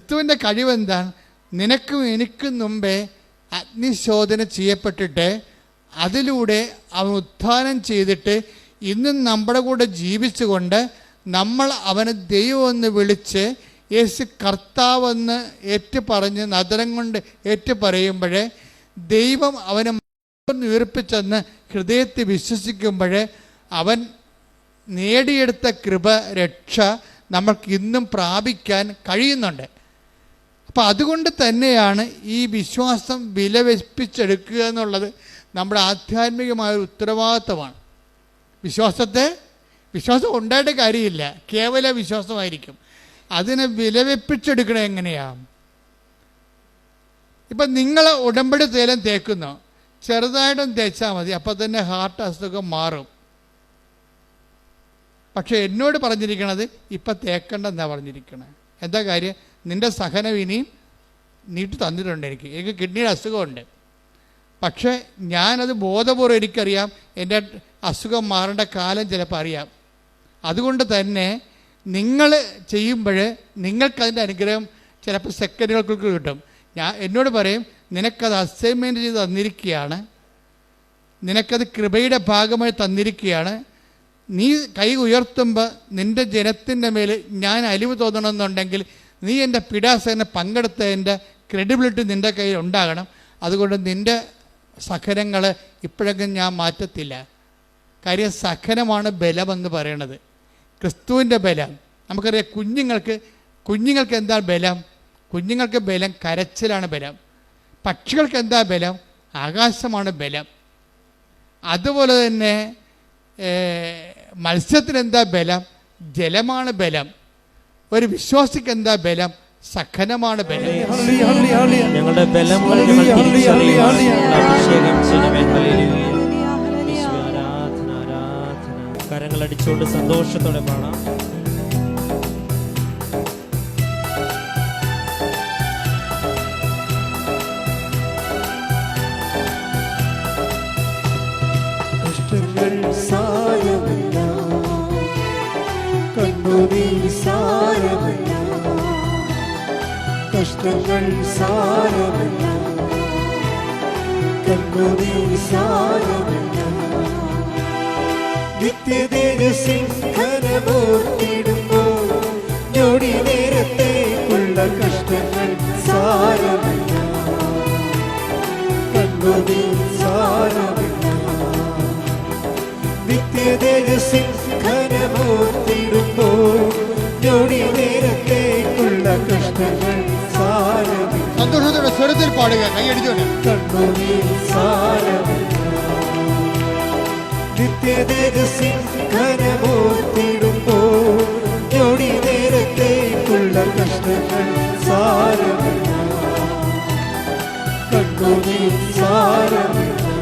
ക്രിസ്തുവിൻ്റെ കഴിവെന്താണ്? നിനക്കും എനിക്കും മുമ്പേ അഗ്നിശോധന ചെയ്യപ്പെട്ടിട്ട് അതിലൂടെ അവൻ ഉത്ഥാനം ചെയ്തിട്ട് ഇന്നും നമ്മുടെ കൂടെ ജീവിച്ചുകൊണ്ട് നമ്മൾ അവനെ ദൈവമെന്ന് വിളിച്ച് യേശു കർത്താവെന്ന് ഏറ്റുപറഞ്ഞ് നദരം കൊണ്ട് ഏറ്റുപറയുമ്പോഴേ ദൈവം അവനെ ഉയർപ്പിച്ചെന്ന് ഹൃദയത്തിൽ വിശ്വസിക്കുമ്പോഴേ അവൻ നേടിയെടുത്ത കൃപ, രക്ഷ നമ്മൾക്ക് ഇന്നും പ്രാപിക്കാൻ കഴിയുന്നുണ്ട്. അപ്പം അതുകൊണ്ട് തന്നെയാണ് ഈ വിശ്വാസം വിലവെപ്പിച്ചെടുക്കുക എന്നുള്ളത് നമ്മുടെ ആധ്യാത്മികമായ ഉത്തരവാദിത്തമാണ്. വിശ്വാസം ഉണ്ടായിട്ട് കാര്യമില്ല, കേവല വിശ്വാസമായിരിക്കും. അതിനെ വിലവെപ്പിച്ചെടുക്കണം എങ്ങനെയാണ്? ഇപ്പം നിങ്ങൾ ഉടമ്പടി തേലം തേക്കുന്നു, ചെറുതായിട്ടും തേച്ചാൽ മതി, അപ്പം തന്നെ ഹാർട്ട് അസുഖം മാറും. പക്ഷെ എന്നോട് പറഞ്ഞിരിക്കണത് ഇപ്പം തേക്കണ്ടെന്നാണ് പറഞ്ഞിരിക്കണത്. എന്താ കാര്യം? നിൻ്റെ സഹനം ഇനിയും നീട്ടി തന്നിട്ടുണ്ട്. എനിക്ക് കിഡ്നിയുടെ അസുഖമുണ്ട്. പക്ഷേ ഞാനത് ബോധപൂർവ്വം എനിക്കറിയാം, എൻ്റെ അസുഖം മാറേണ്ട കാലം ചിലപ്പോൾ അറിയാം. അതുകൊണ്ട് തന്നെ നിങ്ങൾ ചെയ്യുമ്പോൾ നിങ്ങൾക്കതിൻ്റെ അനുഗ്രഹം ചിലപ്പോൾ സെക്കൻഡുകൾക്ക് കിട്ടും. എന്നോട് പറയും, നിനക്കത് അസൈൻമെൻറ്റ് ചെയ്ത് തന്നിരിക്കുകയാണ്, നിനക്കത് കൃപയുടെ ഭാഗമായി തന്നിരിക്കുകയാണ്. നീ കൈ ഉയർത്തുമ്പോൾ നിൻ്റെ ജനത്തിൻ്റെ മേൽ ഞാൻ അലിവ് തോന്നണമെന്നുണ്ടെങ്കിൽ നീ എൻ്റെ പീഡാസഹനം പങ്കെടുത്തതിൻ്റെ ക്രെഡിബിലിറ്റി നിൻ്റെ കയ്യിൽ ഉണ്ടാകണം. അതുകൊണ്ട് നിൻ്റെ സഹനങ്ങൾ ഇപ്പോഴൊക്കെ ഞാൻ മാറ്റത്തില്ല. കാര്യം സഹനമാണ് ബലമെന്ന് പറയണത്, ക്രിസ്തുവിൻ്റെ ബലം. നമുക്കറിയാം കുഞ്ഞുങ്ങൾക്ക് എന്താ ബലം? കുഞ്ഞുങ്ങൾക്ക് ബലം കരച്ചിലാണ് ബലം. പക്ഷികൾക്ക് എന്താ ബലം? ആകാശമാണ് ബലം. അതുപോലെ തന്നെ മത്സ്യത്തിനെന്താ ബലം? ജലമാണ് ബലം. ഒരു വിശ്വാസിക്ക് എന്താ ബലം? സഹനമാണ് ബലം. ഞങ്ങളുടെ ബലങ്ങൾ കരങ്ങളടിച്ചുകൊണ്ട് സന്തോഷത്തോടെ പാടാം. കഷ്ടങ്ങൾ സാരമില്ല, കണ്ണുനീർ സാരമില്ല, കഷ്ടങ്ങൾ സാരമില്ല, കണ്ണുനീർ സാരമില്ല. നിത്യതേജസിംഹനമോർത്തിടുമ്പോൾ ഞൊടി നേരത്തേക്കുള്ള കഷ്ടങ്ങൾ സാരമില്ല, കണ്ണുനീർ സാരമില്ല. നിത്യതേജസിംഹനമോർത്തിടുമ്പോൾ ഞൊടി നേരത്തേക്കുള്ള കഷ്ടങ്ങൾ സാരമില്ല. സന്തോഷത്തോടെ സ്വരത്തിൽ പാടുക, കൈയടിച്ചോട്ടെ. കണ്ണുനീർ സാരമില്ല. നിത്യതേജസിംഹനമോർത്തിടുമ്പോൾ ഞൊടി നേരത്തേക്കുള്ള കഷ്ടങ്ങൾ സാരമില്ല, കണ്ണുനീർ സാരമില്ല.